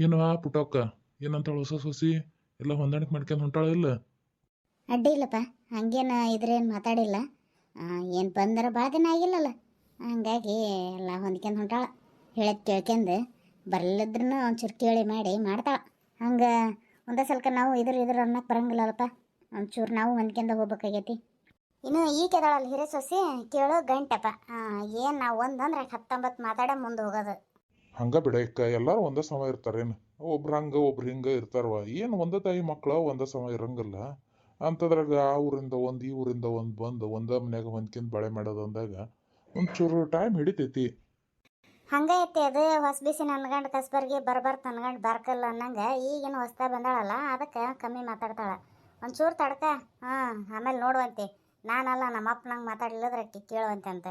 ಏನವ ಪುಟ್ಟಕ್ಕ ಏನಂತಾಳ ಹೊಸ ಸೊಸಿ ಎಲ್ಲ ಹೊಂದಾಣಿಕೆ ಮಾಡ್ಕೊಂಡು ಹೊಂಟಾಳ ಇಲ್ಲ. ಅಡ್ಡಿ ಇಲ್ಲಪ್ಪ, ಹಂಗೇನು ಇದ್ರೇನು ಮಾತಾಡಿಲ್ಲ. ಏನು ಬಂದ್ರೆ ಭಾಳ ದಿನ ಆಗಿಲ್ಲಲ್ಲ, ಹಂಗಾಗಿ ಎಲ್ಲ ಹೊಂದ್ಕೊಂಡು ಹೊಂಟಾಳ. ಹೇಳಕ್ಕೆ ಕೇಳ್ಕೊಂಡು ಬರ್ಲಿದ್ರೂ ಒಂಚೂರು ಕೇಳಿ ಮಾಡಿ ಮಾಡ್ತಾಳ. ಹಂಗೆ ಒಂದೇ ಸಲಕ ನಾವು ಇದ್ರ ಅನ್ನಕ್ಕೆ ಬರಂಗಿಲ್ಲಲ್ಲಪ್ಪ, ಒಂಚೂರು ನಾವು ಹೊಂದ್ಕೊಂಡು ಹೋಗ್ಬೇಕಾಗೈತಿ. ಇನ್ನು ಈಗ ಕೆದಾಳಲ್ಲ ಹಿರೇ ಸೊಸಿ ಕೇಳೋ ಗಂಟಪ್ಪ. ಏನು ನಾವು ಒಂದಂದ್ರೆ 19 ಮಾತಾಡ ಮುಂದೆ ಹೋಗೋದು. ಹಂಗ ಬಿಡಕ್ಕ, ಎಲ್ಲಾರು ಒಂದೇ ಸಮ ಇರ್ತಾರೇನು? ಒಬ್ರು ಹಂಗ ಒಬ್ರು ಹಿಂಗ ಇರ್ತಾರವ. ಏನು ಒಂದೇ ತಾಯಿ ಮಕ್ಕಳ ಒಂದೇ ಸಮ ಇರಂಗಿಲ್ಲ. ಅಂತದ್ರಾಗ ಆ ಊರಿಂದ ಒಂದು ಈ ಊರಿಂದ ಒಂದು ಬಂದು ಒಂದೇ ಮನ್ಯಾಗ ಹೊಂದ್ಕೊಂಡು ಬಾಳೆ ಮಾಡೋದು ಅಂದಾಗ ಒಂಚೂರು ಟೈಮ್ ಹಿಡಿತೈತಿ. ಹಂಗೆ ಐತಿ ಅದು. ಹೊಸ ಬಿಸಿ ನನ್ಗಂಡು ಕಸ್ಬರ್ಗಿ ಬರ್ಬಾರ್ದು ನನ್ಗಂಡು ಬರ್ಕಲ್ಲ ಅನ್ನಂಗೆ ಈಗಿನ ಹೊಸ್ತಾ ಬಂದಾಳಲ್ಲ, ಅದಕ್ಕೆ ಕಮ್ಮಿ ಮಾತಾಡ್ತಾಳ. ಒಂಚೂರು ತಡ್ಕ. ಆಮೇಲೆ ನೋಡುವಂತೆ. ನಾನಲ್ಲ ನಮ್ಮ ಅಪ್ಪ ನಂಗೆ ಮಾತಾಡಲಿಲ್ಲದ್ರೆ ಅಕ್ಕಿ ಕೇಳುವಂತೆ ಅಂತ.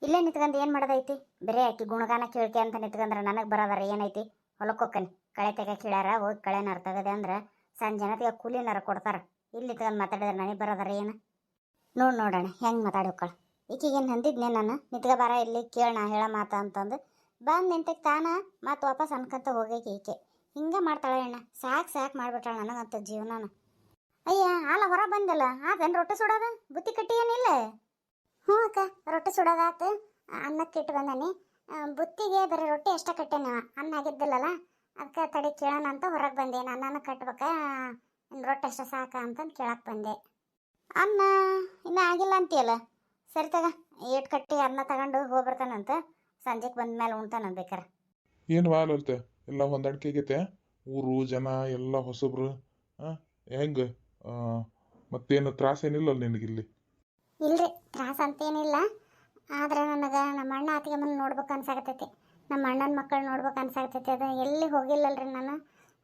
ಇಲ್ಲೇ ನಿಂತ್ಕೊಂಡು ಏನು ಮಾಡೋದೈತಿ? ಬೇರೆ ಅಕ್ಕಿ ಗುಣಗಾನ ಕೇಳ್ಕೆ ಅಂತ ನಿಂತ್ಕೊಂಡ್ರೆ ನನಗೆ ಬರೋದಾರ ಏನೈತಿ? ಹೊಲಕ್ಕೆ ಹೋಗ್ಕನಿ ಕಳೆ ತೆಗೆ ಕೀಳ್ಯಾರ, ಹೋಗಿ ಕಳೆನಾರ ತೆಗದೆ ಅಂದ್ರೆ ಸಂಜೆನತಿಗೆ ಕೂಲಿನಾರ ಕೊಡ್ತಾರೆ. ಇಲ್ಲಿ ನಿಂತ್ಕೊಂಡು ಮಾತಾಡಿದ್ರೆ ನನಗೆ ಬರೋದಾರ ಏನು? ನೋಡೋಣ ಹೆಂಗೆ ಮಾತಾಡಿ ಹೋಗ್ಕಳ. ಈಕಿಗೇನು ಅಂದಿದ್ನೆ ನಾನು ನಿತ್ಗ ಬಾರ ಇಲ್ಲಿ ಕೇಳೋಣ ಹೇಳ ಮಾತ ಅಂತಂದು ಬಂದು ನಿಂತಕ್ಕೆ ತಾನ ಮತ್ತು ವಾಪಸ್ ಅನ್ಕೊಂತ ಹೋಗೈಕೆ ಈಕೆ. ಹಿಂಗೆ ಮಾಡ್ತಾಳೆ ಅಣ್ಣ. ಸಾಕು ಮಾಡಿಬಿಟ್ಟಾಳ ನನಗಂತ ಜೀವನನ. ಅಯ್ಯ ಅಲ್ಲ ಹೊರ ಬಂದಲ್ಲ ಅದೇನು ರೊಟ್ಟಿ ಸುಡೋದು ಬುತ್ತಿ ಕಟ್ಟಿ ಏನಿಲ್ಲ? ಹ್ಞೂ ಅಕ್ಕ, ರೊಟ್ಟಿ ಸುಡೋದಾತು, ಅನ್ನಕ್ಕೆ ಇಟ್ಟು ಬಂದಾನೆ. ಬುತ್ತಿಗೆ ಬರೀ ರೊಟ್ಟಿ ಅಷ್ಟ ಕಟ್ಟೇನ, ಅನ್ನ ಆಗಿದ್ದಿಲ್ಲಲ್ಲ, ಅದಕ್ಕೆ ತಡಿ ಕೇಳೋಣ ಅಂತ ಹೊರಗೆ ಬಂದೆ. ಅನ್ನನ ಕಟ್ಬೇಕಾ ರೊಟ್ಟಿ ಅಷ್ಟ ಸಾಕ ಅಂತಂದು ಕೇಳಕ್ಕೆ ಬಂದೆ. ಅನ್ನ ಇನ್ನೂ ಆಗಿಲ್ಲ ಅಂತೀಯಲ್ಲ, ಸರಿ ತಗ ಏಟ್ ಕಟ್ಟಿ ಅನ್ನ ತಗೊಂಡು ಹೋಗ್ಬರ್ತಾನಂತ, ಸಂಜೆಗೆ ಬಂದ ಮೇಲೆ ಉಣ್ತಾನ ಬೇಕಾರೆ. ಏನು ವಾಲಲ್ತೆ ಎಲ್ಲ ಹೊಂದಾಣಿಕೆ ಆಗೈತೆ? ಊರು ಜನ ಎಲ್ಲ ಹೊಸಬ್ರು ಹೆಂಗೆ? ಮತ್ತೇನು ತ್ರಾಸ ಏನಿಲ್ಲ ನಿನಗಿಲ್ಲಿ? ಇಲ್ರಿ, ತ್ರಾಸ ಅಂತೇನಿಲ್ಲ. ಆದ್ರೆ ನನಗೆ ನಮ್ಮ ಅಣ್ಣ ಅತ್ತಿಗೆ ಮುಂದೆ ನೋಡ್ಬೇಕು ಅನ್ಸಾಕತ್ತೈತಿ. ನಮ್ಮ ಅಣ್ಣನ ಮಕ್ಕಳು ನೋಡ್ಬೇಕು ಅನ್ಸಾಕತ್ತೈತಿ. ಅದು ಎಲ್ಲಿ ಹೋಗಿಲ್ಲಲ್ರಿ ನಾನು,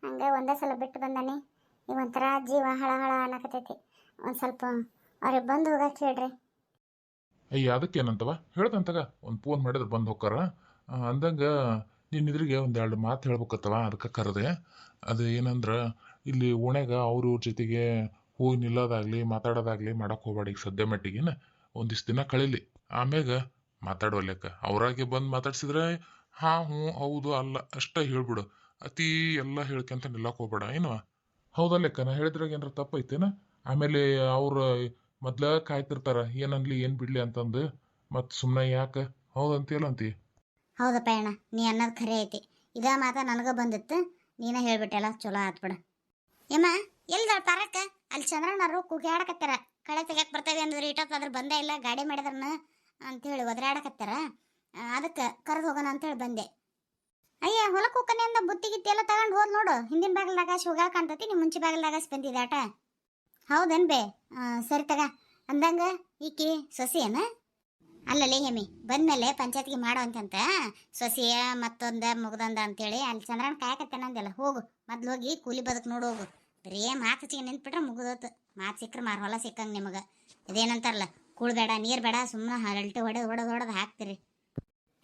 ಹಂಗೆ ಒಂದೇ ಸಲ ಬಿಟ್ಟು ಬಂದಾನೆ. ಈಗ ಒಂಥರ ಜೀವ ಹಳ ಅನ್ನಕತ್ತೈತಿ. ಒಂದು ಸ್ವಲ್ಪ ಅವ್ರಿಗೆ ಬಂದು ಹೋಗಕ್ಕೆ ಹೇಳ್ರಿ. ಅಯ್ಯ ಅದಕ್ಕೇನಂತವ ಹೇಳ್ದಂತಗ ಒಂದು ಫೋನ್ ಮಾಡಿದ್ರೆ ಬಂದು ಹೋಗ್ತಾರ. ಅಂದಂಗೆ ನಿನ್ನಿದ್ರಿಗೆ ಒಂದೆರಡು ಮಾತು ಹೇಳ್ಬೇಕತ್ತವ, ಅದಕ್ಕೆ ಕರೆದೆ. ಅದು ಏನಂದ್ರೆ ಇಲ್ಲಿ ಓಣ್ಯಾಗ ಅವ್ರ ಜೊತೆಗೆ ಹೋಗಿ ನಿಲ್ಲೋದಾಗ್ಲಿ ಮಾತಾಡೋದಾಗ್ಲಿ ಮಾಡಕ್ಕೆ ಹೋಗ್ಬೇಡ ಈಗ ಸದ್ಯ ಮಟ್ಟಿಗಿನ. ಒಂದಿಷ್ಟು ದಿನ ಕಳೀಲಿ, ಆಮ್ಯಾಗ ಮಾತಾಡೋ ಲೆಕ್ಕ. ಅವ್ರಾಗೆ ಬಂದು ಮಾತಾಡ್ಸಿದ್ರೆ ಹಾಂ ಹ್ಞೂ ಹೌದು ಅಲ್ಲ ಅಷ್ಟೇ ಹೇಳ್ಬಿಡು. ಅತಿ ಎಲ್ಲ ಹೇಳ್ಕೊಂತ ನಿಲ್ಲಕ್ಕೆ ಹೋಗ್ಬೇಡ ಏನವ? ಹೌದಾ ಲೆಕ್ಕ ನಾ ಹೇಳಿದ್ರಾಗ ಏನಾರ ತಪ್ಪೈತೇನ? ಆಮೇಲೆ ಅವ್ರು ಮೊದ್ಲ ಕಾಯ್ತಿರ್ತಾರ ಏನನ್ಲಿ ಏನು ಬಿಡ್ಲಿ ಅಂತಂದು, ಮತ್ತು ಸುಮ್ಮನೆ ಯಾಕೆ ಹೌದಂತೀಯಲ್ಲ ಅಂತೀ? ಹೌದಪ್ಪ ಅಣ್ಣ, ನೀ ಅನ್ನೋದು ಖರೆ ಐತಿ. ಇದೇ ಮಾತ ನನಗೆ ಬಂದಿತ್ತು, ನೀನೇ ಹೇಳ್ಬಿಟ್ಟೆಲ್ಲ, ಚಲೋ ಆತ್ಬಿಡ. ಯಮ್ಮ ಎಲ್ದ ಪಾರಕ್ಕ? ಅಲ್ಲಿ ಚಂದ್ರಣ್ಣರು ಕೂಗ್ಯಾಡಕತ್ತಾರ. ಕಳೆ ತೆಗ್ಯಾಕೆ ಬರ್ತೇವೆ ಅಂದ್ರೆ ಇಟ್ಟೊತ್ತಾದ್ರೆ ಬಂದೇ ಇಲ್ಲ, ಗಾಡಿ ಮಾಡಿದ್ರನ ಅಂತೇಳಿ ಒದರಾಡಕತ್ತಾರ. ಅದಕ್ಕೆ ಕರೆದು ಹೋಗೋಣ ಅಂತೇಳಿ ಬಂದೆ. ಅಯ್ಯ ಹೊಲಕ್ಕೆ ಹೋಗ್ಕನೆ ಅಂದ ಬುತ್ತಿ ಗಿತ್ತಿ ಎಲ್ಲ ತಗೊಂಡು ಹೋದ್ ನೋಡು. ಹಿಂದಿನ ಬಾಗಿಲ್ದಾಗ ಹೋಗಾಕ ಕಾಣ್ತತಿ, ನೀವು ಮುಂಚೆ ಬಾಗಿಲ್ದಾಗ ಬಂದಿದ್ದಾಟ. ಹೌದನ್ ಬೇ? ಸರಿ ತಗ. ಅಂದಂಗ ಈಕಿ ಸೊಸಿಯನ? ಅಲ್ಲಲ್ಲೇ ಹೇಮಿ ಬಂದ್ಮೇಲೆ ಪಂಚಾಯತ್ಗೆ ಮಾಡೋ ಅಂತಂತ ಸೊಸಿಯ ಮತ್ತೊಂದ ಮುಗ್ದಂದ ಅಂತೇಳಿ ಅಲ್ಲಿ ಚಂದ್ರಣ್ಣ ಕಾಯಕತ್ತೇನಂದೆಲ್ಲ. ಹೋಗು ಮೊದ್ಲು ಹೋಗಿ ಕೂಲಿ ಬದುಕು ನೋಡು ಹೋಗು. ಬರೀ ಮಾತು ಹಚ್ಚಿಗೆ ನಿಂತ್ಬಿಟ್ರೆ ಮುಗಿದೋತು. ಮಾತು ಸಿಕ್ಕರೆ ಮಾರು ಹೊಲ ಸಿಕ್ಕಂಗೆ ನಿಮಗೆ. ಇದೇನಂತಾರಲ್ಲ, ಕೂಳ್ಬೇಡ ನೀರು ಬೇಡ, ಸುಮ್ಮನೆ ಹರಲ್ಟಿ ಹೊಡೆದು ಹಾಕ್ತೀರಿ.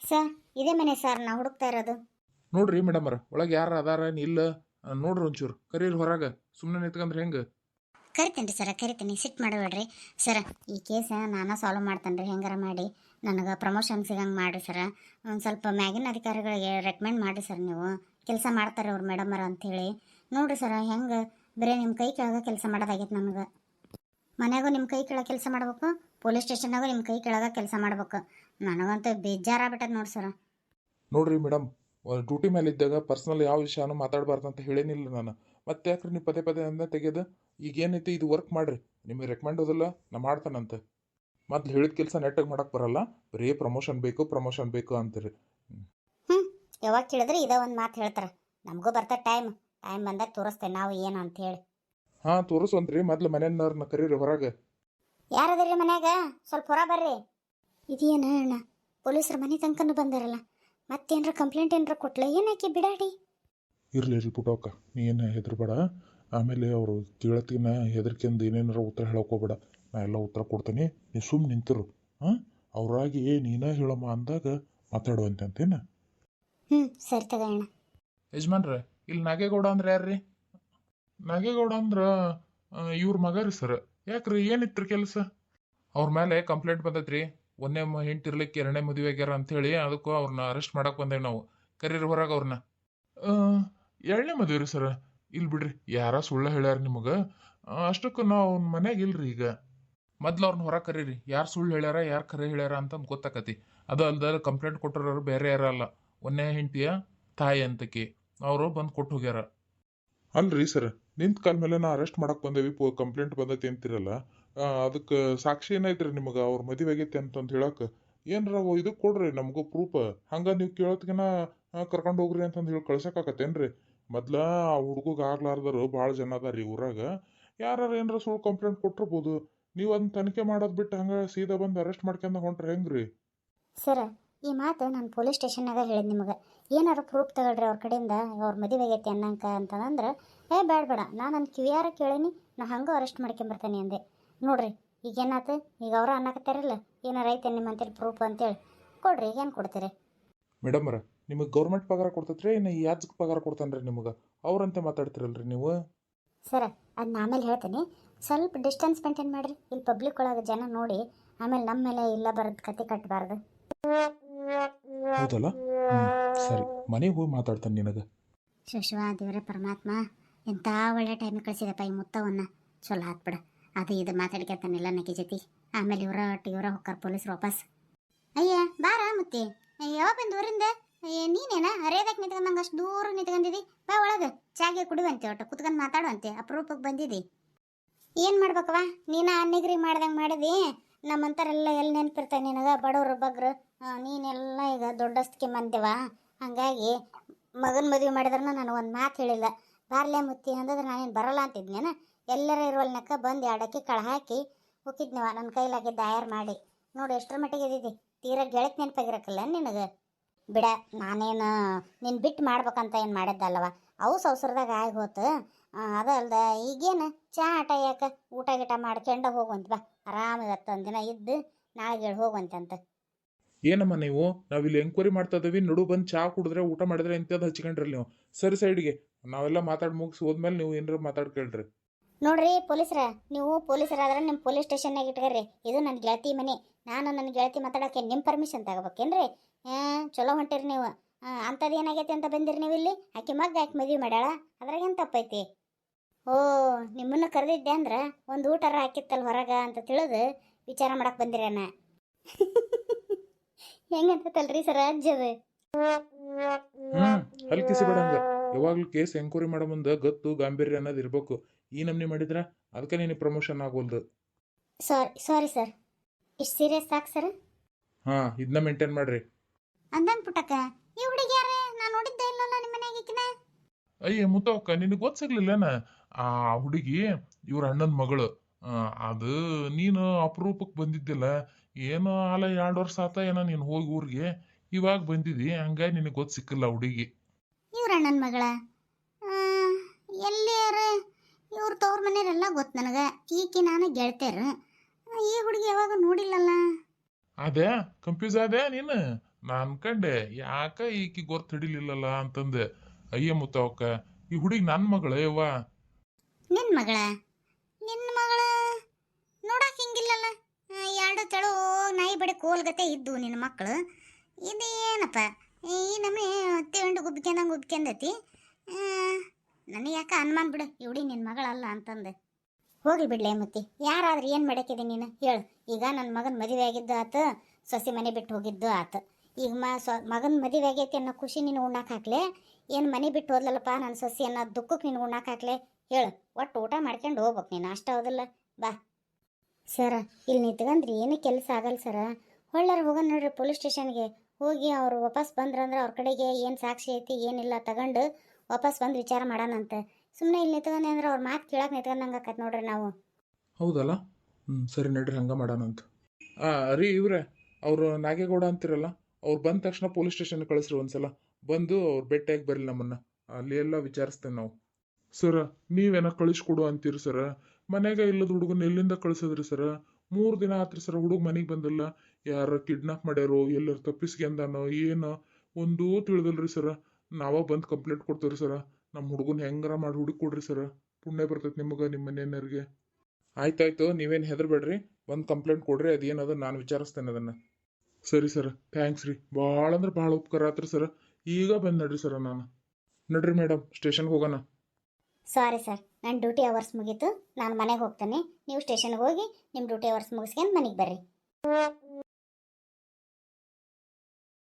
ಸರ್ ಇದೇ ಮನೆ ಸರ್ ನಾ ಹುಡುಕ್ತಾ ಇರೋದು. ನೋಡ್ರಿ ಮೇಡಮರ ಒಳಗೆ ಯಾರು ಅದಾರ ಇಲ್ಲ ನೋಡ್ರಿ, ಒಂಚೂರು ಕರೀರಿ ಹೊರಗೆ. ಸುಮ್ಮನೆ ನಿಂತ್ಕೊಂಡ್ರೆ ಹೆಂಗೆ? ಕರಿತೀನಿ ರೀ ಸರ, ಕರಿತೀನಿ, ಸಿಟ್ಟು ಮಾಡಬೇಡ್ರಿ ಸರ. ಈ ಕೇಸ ನಾನು ಸಾಲ್ವ್ ಮಾಡ್ತೇನೆ ರೀ ಹೆಂಗಾರ ಮಾಡಿ. ನನಗೆ ಪ್ರಮೋಷನ್ ಸಿಗಂಗೆ ಮಾಡಿರಿ ಸರ. ಒಂದು ಸ್ವಲ್ಪ ಮ್ಯಾಗಿನ ಅಧಿಕಾರಿಗಳಿಗೆ ರೆಕಮೆಂಡ್ ಮಾಡಿರಿ ಸರ್. ನೀವು ಕೆಲಸ ಮಾಡ್ತಾರೆ ಅವ್ರು ಮೇಡಮರ ಅಂಥೇಳಿ ನೋಡಿರಿ ಸರ. ಹೆಂಗೆ ಬರೀ ನಿಮ್ಮ ಕೈ ಕೆಳಗೆ ಕೆಲಸ ಮಾಡೋದಾಗೈತೆ ನನಗೆ. ಮನೆಯಾಗೂ ನಿಮ್ಮ ಕೈ ಕೆಳಗೆ ಕೆಲಸ ಮಾಡ್ಬೇಕು, ಪೊಲೀಸ್ ಸ್ಟೇಷನ್ನಾಗೂ ನಿಮ್ಮ ಕೈ ಕೆಳಗೆ ಕೆಲಸ ಮಾಡ್ಬೇಕು. ನನಗಂತೂ ಬೇಜಾರಾಗ್ಬಿಟ್ಟದ ನೋಡಿ ಸರ. ನೋಡ್ರಿ ಮೇಡಮ್, ಡ್ಯೂಟಿ ಮೇಲೆ ಇದ್ದಾಗ ಪರ್ಸ್ನಲ್ ಯಾವ ವಿಷಯನೂ ಮಾತಾಡಬಾರ್ದು ಅಂತ ಹೇಳೇನಿಲ್ಲ ನಾನು. ಮತ್ತೆ ಯಾಕ್ರಿ ನೀವು ಪದೇ ಅಂದ ತೆಗೆದು? ಈಗ ಏನೈತಿ ಇದು ವರ್ಕ್ ಮಾಡ್ರಿ, ನಿಮಗೆ ರೆಕಮೆಂಡ್ ಹೋದಲ್ಲ ನಾ ಮಾಡ್ತಾನಂತೆ. ಮೊದ್ಲು ಹೇಳಿದ ಕೆಲಸ ನೆಟ್ಟಾಗಿ ಮಾಡಕ್ಕೆ ಬರಲ್ಲ, ಬರೀ ಪ್ರಮೋಷನ್ ಬೇಕು ಅಂತೀರಿ. ಯಾವಾಗ ಕೇಳಿದ್ರೆ ಇದೇ ಒಂದು ಮಾತು ಹೇಳ್ತಾರೆ. ನಮಗೂ ಬರ್ತದೆ ಟೈಮ್ ಬಂದಾಗ ತೋರಿಸ್ತೇವೆ ನಾವು ಏನು ಅಂತ ಹೇಳಿ. ಹಾಂ ತೋರಿಸುವಂತ್ರಿ. ಮೊದ್ಲು ಮನೆಯವ್ರನ್ನ ಕರೀರಿ ಹೊರಗೆ. ಯಾರದಿರಿ ಮನ್ಯಾಗ? ಸ್ವಲ್ಪ ಹೊರ ಬರ್ರಿ. ಇದೇನ ಅಣ್ಣ, ಪೊಲೀಸರ ಮನೆ ತನಕನೂ ಬಂದಾರಲ್ಲ, ಮತ್ತೇನ್ರ ಕಂಪ್ಲೇಂಟ್ ಏನಾರ ಕೊಟ್ಲ ಏನಾಕಿ ಬಿಡಾಡಿ? ಇರ್ಲಿ ಪುಟ್ಟವಕ್ಕ, ನೀ ಏನು ಹೆದರ್ಬೇಡ. ಆಮೇಲೆ ಅವರು ಕೇಳತ್ತಿನ ಹೆದರ್ಕೆಂದು ಏನೇನಾರ ಉತ್ತರ ಹೇಳೋಕೋಬೇಡ. ನಾ ಎಲ್ಲ ಉತ್ತರ ಕೊಡ್ತೀನಿ, ನೀ ಸುಮ್ಮನೆ ನಿಂತಿರು. ಅವ್ರಾಗಿ ನೀನ ಹೇಳಮ್ಮ ಅಂದಾಗ ಮಾತಾಡುವಂತೆ ಅಂತೇನ? ಸರಿ ತಗೋಣ. ಯಜಮಾನ್ರೆ, ಇಲ್ಲಿ ನಾಗೇಗೌಡ ಅಂದ್ರೆ ಯಾರ್ರಿ? ನಾಗೇಗೌಡ ಅಂದ್ರ ಇವ್ರ ಮಗ ರೀ ಸರ್. ಯಾಕ್ರಿ ಏನಿತ್ರಿ ಕೆಲಸ? ಅವ್ರ ಮೇಲೆ ಕಂಪ್ಲೇಂಟ್ ಬಂದೈತ್ರಿ. ಒಂದೇ ಹೆಂಡ್ತಿರ್ಲಿಕ್ಕೆ ಎರಡನೇ ಮದುವೆ ಆಗ್ಯಾರ ಅಂತೇಳಿ, ಅದಕ್ಕೂ ಅವ್ರನ್ನ ಅರೆಸ್ಟ್ ಮಾಡಕ್ ಬಂದೇವಿ ನಾವು. ಕರೀರಿ ಹೊರಗೆ ಅವ್ರನ್ನ. ಎರಡನೇ ಮದುವೆ ರೀ ಸರ. ಇಲ್ಲಿ ಬಿಡ್ರಿ, ಯಾರ ಸುಳ್ಳ ಹೇಳ್ಯಾರ ನಿಮಗೆ. ಅಷ್ಟಕ್ಕೂ ನಾವು ಮನ್ಯಾಗ ಇಲ್ರಿ ಈಗ. ಮೊದ್ಲು ಅವ್ರನ್ನ ಹೊರ ಕರೀರಿ, ಯಾರು ಸುಳ್ಳು ಹೇಳ್ಯಾರ ಯಾರು ಖರೆ ಹೇಳ್ಯಾರ ಅಂತಂದು ಗೊತ್ತಾಕತಿ. ಅದು ಅಲ್ದ ಕಂಪ್ಲೇಂಟ್ ಕೊಟ್ಟರೋರು ಬೇರೆ ಯಾರಲ್ಲ, ಒಂದೇ ಹೆಂಡತಿಯ ತಾಯಿ ಅಂತಕಿ ಅವರು ಬಂದು ಕೊಟ್ಟು ಹೋಗ್ಯಾರ. ಅಲ್ರಿ ಸರ್, ನಿಂತ ಕಾಲ ಮೇಲೆ ನಾ ಅರೆಸ್ಟ್ ಮಾಡಕ್ ಬಂದೇವಿ, ಕಂಪ್ಲೇಂಟ್ ಬಂದೈತಿ ಅಂತಿರಲ್ಲ, ಅದಕ್ಕೆ ಸಾಕ್ಷಿ ಏನೈತ್ರಿ ನಿಮಗೆ ಅವ್ರ ಮದುವೆ ಆಗೈತಿ ಅಂತಂದು ಹೇಳಕ್? ಏನ್ರ ಇದು ಕೊಡ್ರಿ ನಮಗೂ ಪ್ರೂಫ್. ಹಂಗ ನೀವು ಕೇಳೋತ್ಕಿನ ಕರ್ಕೊಂಡು ಹೋಗ್ರಿ ಅಂತಂದು ಹೇಳಿ ಕಳ್ಸಕ್ಕಾಕತ್ತೇನ್ರಿ? ಮೊದ್ಲ ಆ ಹುಡುಗಗೆ ಆಗ್ಲಾರ್ದರು ಭಾಳ ಜನ ಅದಾರಿ ಊರಾಗ. ಯಾರು ಏನಾರ ಸುಳ್ಳು ಕಂಪ್ಲೇಂಟ್ ಕೊಟ್ಟಿರ್ಬೋದು. ನೀವು ಅದನ್ನ ತನಿಖೆ ಮಾಡೋದು ಬಿಟ್ಟು ಹಂಗೆ ಸೀದಾ ಬಂದು ಅರೆಸ್ಟ್ ಮಾಡ್ಕೊಂಡು ಹೊಂಟ್ರೆ ಹೆಂಗ್ರಿ? ಸರ, ಈ ಮಾತು ನಾನು ಪೊಲೀಸ್ ಸ್ಟೇಷನ್ನಾಗ ಹೇಳಿದ್ ನಿಮಗೆ. ಏನಾರು ಪ್ರೂಫ್ ತಗೊಳ್ರಿ ಅವ್ರ ಕಡೆಯಿಂದ ಅವ್ರ ಮದುವೆ ಆಗೈತಿ ಅನ್ನಂಕ ಅಂತಂದ್ರೆ, ಬೇಡ ನಾನು ನನ್ನ ಕಿವಿಯಾರ ಕೇಳೀನಿ, ನಾ ಹಂಗೆ ಅರೆಸ್ಟ್ ಮಾಡ್ಕೊಂಬರ್ತಾನೆ ಅಂದೆ. ನೋಡ್ರಿ ಈಗೇನಾತು, ಈಗ ಅವ್ರ ಅನ್ನಕತ್ತಾರಲ್ಲ ಏನಾರು ಐತೆ ನಿಮ್ಮಂತೇಳಿ ಪ್ರೂಫ್ ಅಂತೇಳಿ ಕೊಡ್ರಿ. ಏನು ಕೊಡ್ತೀರಿ ಮೇಡಮ್ ಅರ? ನಿಮಗೆ ಗೌರ್ಮೆಂಟ್ ಪಗಾರ ಕೊಡ್ತೈತ್ರಿ ಇನ್ನು ಯಾಜಕ್ ಪಗಾರ ಕೊಡ್ತಾನ್ರಿ ನಿಮಗೆ? ಅವ್ರಂತೆ ಮಾತಾಡ್ತಿರಲ್ರಿ ನೀವು. ಸರ, ಅದನ್ನ ಆಮೇಲೆ ಹೇಳ್ತೀನಿ. ಸ್ವಲ್ಪ ಡಿಸ್ಟೆನ್ಸ್ ಮೇಂಟೈನ್ ಮಾಡಿರಿ, ಇಲ್ಲಿ ಪಬ್ಲಿಕ್ ಒಳಗೆ ಜನ ನೋಡಿ ಆಮೇಲೆ ನಮ್ಮ ಮೇಲೆ ಇಲ್ಲ ಬರೋದು ಕತೆ ಕಟ್ಟಬಾರ್ದು. ಹೌದಲ್ಲ? ಸರಿ, ಮನೆಗೆ ಹೋಗಿ ಮಾತಾಡ್ತಾನೆ ನಿನಗೆ. ಶಿವ ದೇವರೇ ಪರಮಾತ್ಮ, ಎಂಥ ಒಳ್ಳೆ ಟೈಮಿಗೆ ಕಳಿಸಿದಪ್ಪ ಈ ಮುತ್ತವನ್ನ. ಚಲೋ ಆತ್ಬಿಡ. ಅದು ಇದು ಮಾತಾಡ್ಕೊತಾನಿಲ್ಲ ನಕ್ಕಿ ಜೊತೆ. ಆಮೇಲೆ ಇವರ ಹೊಕ್ಕಾರ ಪೊಲೀಸ್ರು ವಾಪಸ್. ಅಯ್ಯ ಬಾರ ಮುತ್ತಿ, ಯಾವ ಬಂದು ಊರಿಂದ? ನೀನೇನ ಹರಿಯೋದಕ್ಕೆ ನಿಂತ್ಕೊಂಡಂಗೆ ಅಷ್ಟು ದೂರ ನಿಂತ್ಕೊಂಡಿದ್ದಿ? ಬಾ ಒಳಗೆ ಚಾಗೆ ಕುಡಿವಂತೆ, ಒಟ್ಟು ಕುತ್ಕೊಂಡು ಮಾತಾಡುವಂತೆ. ಅಪರೂಪಕ್ಕೆ ಬಂದಿದ್ದಿ. ಏನು ಮಾಡ್ಬೇಕವ, ನೀನು ಅನ್ನಿಗ್ರಿ ಮಾಡ್ದಂಗೆ ಮಾಡಿದಿ. ನಮ್ಮಂತಾರೆಲ್ಲ ಎಲ್ಲಿ ನೆನಪಿರ್ತಾನೆ ನಿನಗೆ, ಬಡವ್ರು ಬಗ್ರು. ನೀನೆಲ್ಲ ಈಗ ದೊಡ್ಡಸ್ತಿಗೆ ಮಂದಿವ. ಹಾಗಾಗಿ ಮಗನ ಮದುವೆ ಮಾಡಿದ್ರೂ ನಾನು ಒಂದು ಮಾತು ಹೇಳಿಲ್ಲ. ಬಾರ್ಲೆ ಮುತ್ತಿ ಅಂದಿದ್ರೆ ನಾನೇನು ಬರಲ್ಲ ಅಂತಿದ್ನೇನ? ಎಲ್ಲರ ಇರುವಲ್ನಕ್ಕ ಬಂದು ಎರಡಕ್ಕೆ ಕಳ ಹಾಕಿ ಹೋಗಿದ್ನವ, ನನ್ನ ಕೈಲಾಗಿದ್ದ ಆಯರ್ ಮಾಡಿ. ನೋಡಿ ಎಷ್ಟರ ಮಟ್ಟಿಗೆ ಇದ್ದಿದ್ದಿ. ತೀರಾ ಗೆಳಕ್ ನೆನಪಾಗಿರಕ್ಕಲ್ಲ ನಿನಗೆ. ಬಿಡ, ನಾನೇನು ನೀನು ಬಿಟ್ಟು ಮಾಡ್ಬೇಕಂತ ಏನು ಮಾಡಿದ್ದಲ್ಲವ. ಅವು ಸೌಸರದಾಗ ಆಗಿ ಹೋತು. ಅದಲ್ದ ಈಗೇನು ಚಾ ಆಟ ಯಾಕೆ, ಊಟ ಗೀಟ ಮಾಡ್ಕೊಂಡು ಹೋಗುವಂತ ಬಾ. ಆರಾಮ ಇವತ್ತೊಂದು ದಿನ ಇದ್ದು ನಾಳೆಗೆ ಹೇಳಿ ಹೋಗುವಂತೆ. ಏನಮ್ಮ ನೀವು, ನಾವಿಲ್ಲಿ ಎಂಕ್ವೈರಿ ಮಾಡ್ತಾ ಇದ್ದೀವಿ, ನಡು ಬಂದು ಚಾ ಕುಡಿದ್ರೆ ಊಟ ಮಾಡಿದ್ರೆ ಇಂಥದ್ದು ಹಚ್ಕೊಂಡ್ರಿ ನೀವು. ಸರಿ ಸೈಡ್ಗೆ, ನಾವೆಲ್ಲ ಮಾತಾಡಿ ಮುಗಿಸಿ ಹೋದ್ಮೇಲೆ ನೀವು ಏನಾರ ಮಾತಾಡಿ ಕೇಳ್ರಿ. ನೋಡ್ರಿ ಪೊಲೀಸರ, ನೀವು ಪೊಲೀಸರಾದ್ರೆ ನಿಮ್ಮ ಪೊಲೀಸ್ ಸ್ಟೇಷನ್ನಾಗ ಇಟ್ಕರ್ರಿ. ಇದು ನನ್ನ ಗೆಳತಿ ಮನೆ. ನಾನು ನನ್ನ ಗೆಳತಿ ಮಾತಾಡೋಕೆ ನಿಮ್ಮ ಪರ್ಮಿಷನ್ ತಗೋಬೇಕೇನ್ರಿ? ಚಲೋ ಹೊಂಟಿರಿ ನೀವು. ಅಂಥದ್ದು ಏನಾಗೈತಿ ಅಂತ ಬಂದಿರಿ ನೀವು ಇಲ್ಲಿ? ಆಕೆ ಮಗ್ಗ ಆಕೆ ಮದುವೆ ಮಾಡ್ಯಾಳ, ಅದ್ರಾಗೇನು ತಪ್ಪೈತಿ? ಓ, ನಿಮ್ಮನ್ನು ಕರೆದಿದ್ದೆ ಅಂದ್ರೆ ಒಂದು ಊಟರ ಹಾಕಿತ್ತಲ್ಲ ಹೊರಗೆ ಅಂತ ತಿಳಿದು ವಿಚಾರ ಮಾಡಕ್ಕೆ ಬಂದಿರೇನ? ಹೆಂಗಂತಲ್ರಿ ಸರ್ ಅಜ್ಜದು? ಹಲ್ಕಿಸಿ ಬೇಡಂಗ. ಯಾವಾಗ್ಲೂ ಕೇಸ್ ಎಂಕ್ವೈರಿ ಮಾಡೋ ಮುಂದೆ ಗತ್ತು ಗಾಂಭೀರ್ಯ ಅನ್ನೋದು ಇರ್ಬೇಕು. ಈ ನಮ್ನಿ ಮಾಡಿದ್ರ ಅದಕ್ಕೆ ನೀನು ಪ್ರಮೋಷನ್ ಆಗೋಲ್ದು. Sorry sir. ಇಷ್ಟು ಸೀರಿಯಸ್ ಸಾಕು ಸರ್? ಇದನ್ನ ಮೇಂಟೈನ್ ಮಾಡ್ರಿ. ಅಂದಂಗೆ ಪುಟ್ಟಕ್ಕ, ಈ ಹುಡುಗಿ ಯಾರೇ? ನಾನು ನೋಡಿದ್ದೆ ಇಲ್ಲಲ್ಲ ನಿಮ್ಮ ಮನೆಯಾಗಿನ. ಅಯ್ಯ ಮುತ್ತವಕ್ಕ, ನಿನಗೆ ಗೊತ್ತಾಗ್ಲಿಲ್ಲನ? ಆ ಹುಡುಗಿ ಇವ್ರ ಅಣ್ಣನ ಮಗಳು. ಅದು ನೀನು ಅಪರೂಪಕ್ಕೆ ಬಂದಿದ್ದಿಲ್ಲ. ಏನೋ ಅಲ್ಲ 2 ವರ್ಷ ಆತ ಏನೋ ನೀನು ಹೋಗಿ ಊರಿಗೆ, ಇವಾಗ ಬಂದಿದ್ದಿ. ಹಂಗಾಗಿ ನಿನಗೆ ಗೊತ್ತು ಸಿಕ್ಕಿಲ್ಲ ಹುಡುಗಿ. ಇವ್ರ ಅಣ್ಣನ ಮಗಳ? ಎಲ್ಲಿಯಾರ? ಇವ್ರ ತವ್ರ ಮನೆಯವರೆಲ್ಲ ಗೊತ್ತು ನನಗೆ. ಈಕೆ ನಾನು ಗೆಳತಿಯರು. ಈ ಹುಡುಗಿ ಯಾವಾಗ ನೋಡಿಲ್ಲಲ್ಲ. ಅದೇ ಕನ್ಫ್ಯೂಸ್ ಆದೆ ನೀನು? ನಾ ಅನ್ಕಂಡೆ ಯಾಕ ಈಕಿ ಗೊತ್ತು ಹಿಡಿಲಿಲ್ಲಲ್ಲ ಅಂತಂದೆ. ಅಯ್ಯ ಮುತ್ತವಕ್ಕ, ಈ ಹುಡುಗಿ ನನ್ನ ಮಗಳ ಯವ್ವ. ನಿನ್ನ ಮಗಳ? ನಿನ್ನ ಮಗಳ ನೋಡಕ್ಕೆ ಹಿಂಗಿಲ್ಲಲ್ಲ. 2 ತೆಳು ನಾಯಿ ಬಡಿ ಕೋಲ್ಗತೆ ಇದ್ದು ನಿನ್ನ ಮಕ್ಕಳು. ಇದೇನಪ್ಪ ಈ ನಮ್ಮನೆ ತಿಂಡು ಗುಬ್ಕೊಂಡೈತಿ. ನನಗೆ ಯಾಕೆ ಅನುಮಾನ ಬಿಡು, ಈ ಹುಡುಗಿ ನಿನ್ನ ಮಗಳಲ್ಲ ಅಂತಂದೆ. ಹೋಗ್ಲಿ ಬಿಡ್ಲೆ ಮುತ್ತಿ, ಯಾರಾದ್ರೂ ಏನು ಮಾಡಕ್ಕಿದೆ ನೀನು ಹೇಳು. ಈಗ ನನ್ನ ಮಗನ ಮದುವೆ ಆಗಿದ್ದು ಆತು, ಸೊಸೆ ಮನೆ ಬಿಟ್ಟು ಹೋಗಿದ್ದು ಆತು. ಈಗ ಮಗನ ಮದುವೆ ಆಗೈತಿ ಅನ್ನೋ ಖುಷಿ ನೀನು ಉಣ್ಣಾಕ ಹಾಕ್ಲೆ, ಏನು ಮನೆ ಬಿಟ್ಟು ಹೋದ್ಲಲ್ಲಪ್ಪ ನನ್ನ ಸೊಸೆ ಅನ್ನೋ ದುಃಖಕ್ಕೆ ನೀನು ಉಣ್ಣಾಕ ಹಾಕ್ಲೆ? ಹೇಳು, ಒಟ್ಟು ಊಟ ಮಾಡ್ಕೊಂಡು ಹೋಗ್ಬೇಕು ನೀನು, ಅಷ್ಟ ಹೌದಿಲ್ಲ? ಬಾ ಸರ, ಇಲ್ಲಿ ನಿಂತ್ಕೊಂಡ್ರಿ ಏನು ಕೆಲಸ ಆಗಲ್ಲ ಸರ. ಹೊಳ್ಳಾರ ಹೋಗೋಣ ನೋಡ್ರಿ ಪೊಲೀಸ್ ಸ್ಟೇಷನ್ಗೆ. ಹೋಗಿ ಅವ್ರು ವಾಪಸ್ ಬಂದ್ರಂದ್ರೆ ಅವ್ರ ಕಡೆಗೆ ಏನು ಸಾಕ್ಷಿ ಐತಿ ಏನಿಲ್ಲ ತಗೊಂಡು ವಾಪಸ್ ಬಂದು ವಿಚಾರ ಮಾಡೋಣಂತೆ. ಸುಮ್ಮನೆ ಇಲ್ಲಿ ನಿಂತ್ಕೊಂಡೆ ಅಂದ್ರೆ ಅವ್ರ ಮಾತು ಕೇಳಕ್ಕೆ ನಿಂತ್ಕೊಂಡಂಗೆ ಆಕತ್ ನೋಡ್ರಿ ನಾವು. ಹೌದಲ್ಲ? ಸರಿ ನಡ್ರಿ, ಹಂಗೆ ಮಾಡೋಣಂತ. ರೀ ಇವ್ರೆ, ಅವರು ನಾಗೇಗೌಡ ಅಂತಿರಲ್ಲ, ಅವ್ರು ಬಂದ ತಕ್ಷಣ ಪೊಲೀಸ್ ಸ್ಟೇಷನ್ ಕಳಿಸ್ರಿ ಒಂದ್ಸಲ. ಬಂದು ಅವ್ರು ಭೇಟಿಯಾಗಿ ಬರಲಿ ನಮ್ಮನ್ನ, ಅಲ್ಲಿ ಎಲ್ಲ ವಿಚಾರಿಸ್ತೇವೆ ನಾವು. ಸರ, ನೀವೇನ ಕಳಿಸ್ಕೊಡು ಅಂತೀರಿ ಸರ? ಮನೆಗೆ ಇಲ್ಲದ ಹುಡುಗನ ಎಲ್ಲಿಂದ ಕಳಿಸಿದ್ರಿ ಸರ? 3 ದಿನ ಆತ್ರಿ ಸರ, ಹುಡುಗ ಮನೆಗೆ ಬಂದಿಲ್ಲ. ಯಾರ ಕಿಡ್ನಾಪ್ ಮಾಡ್ಯಾರೋ, ಎಲ್ಲರ ತಪ್ಪಿಸ್ಕೊಂಡಾನೋ ಏನೋ ಒಂದೂ ತಿಳಿದಲ್ರಿ ಸರ. ನಾವ ಬಂದು ಕಂಪ್ಲೇಂಟ್ ಕೊಡ್ತೇವ್ರಿ ಸರ. ನಮ್ಮ ಹುಡುಗನ ಹೆಂಗಾರ ಮಾಡಿ ಹುಡುಕಿ ಕೊಡ್ರಿ ಸರ, ಪುಣ್ಯ ಬರ್ತೈತೆ ನಿಮಗೆ, ನಿಮ್ಮ ಮನೆಯವ್ರಿಗೆ. ಆಯ್ತಾಯ್ತು, ನೀವೇನು ಹೆದರ್ಬೇಡ್ರಿ, ಬಂದು ಕಂಪ್ಲೇಂಟ್ ಕೊಡ್ರಿ. ಅದೇನದು ನಾನು ವಿಚಾರಿಸ್ತೇನೆ ಅದನ್ನು. ಸರಿ ಸರ, ಥ್ಯಾಂಕ್ಸ್ ರೀ. ಭಾಳ ಅಂದ್ರೆ ಭಾಳ ಉಪಕಾರ ಆತ್ರಿ ಸರ. ಈಗ ಬಂದು ನಡ್ರಿ ಸರ ನಾನು. ನಡ್ರಿ ಮೇಡಮ್ ಸ್ಟೇಷನ್ಗೆ ಹೋಗೋಣ. ಸಾರಿ ಸರ್, ನನ್ನ ಡ್ಯೂಟಿ ಅವರ್ಸ್ ಮುಗೀತು. ನಾನು ಮನೆಗೆ ಹೋಗ್ತೇನೆ. ನೀವು ಸ್ಟೇಷನ್ಗೆ ಹೋಗಿ ನಿಮ್ಮ ಡ್ಯೂಟಿ ಅವರ್ಸ್ ಮುಗಿಸ್ಕೊಂಡು ಮನೆಗೆ ಬರ್ರಿ.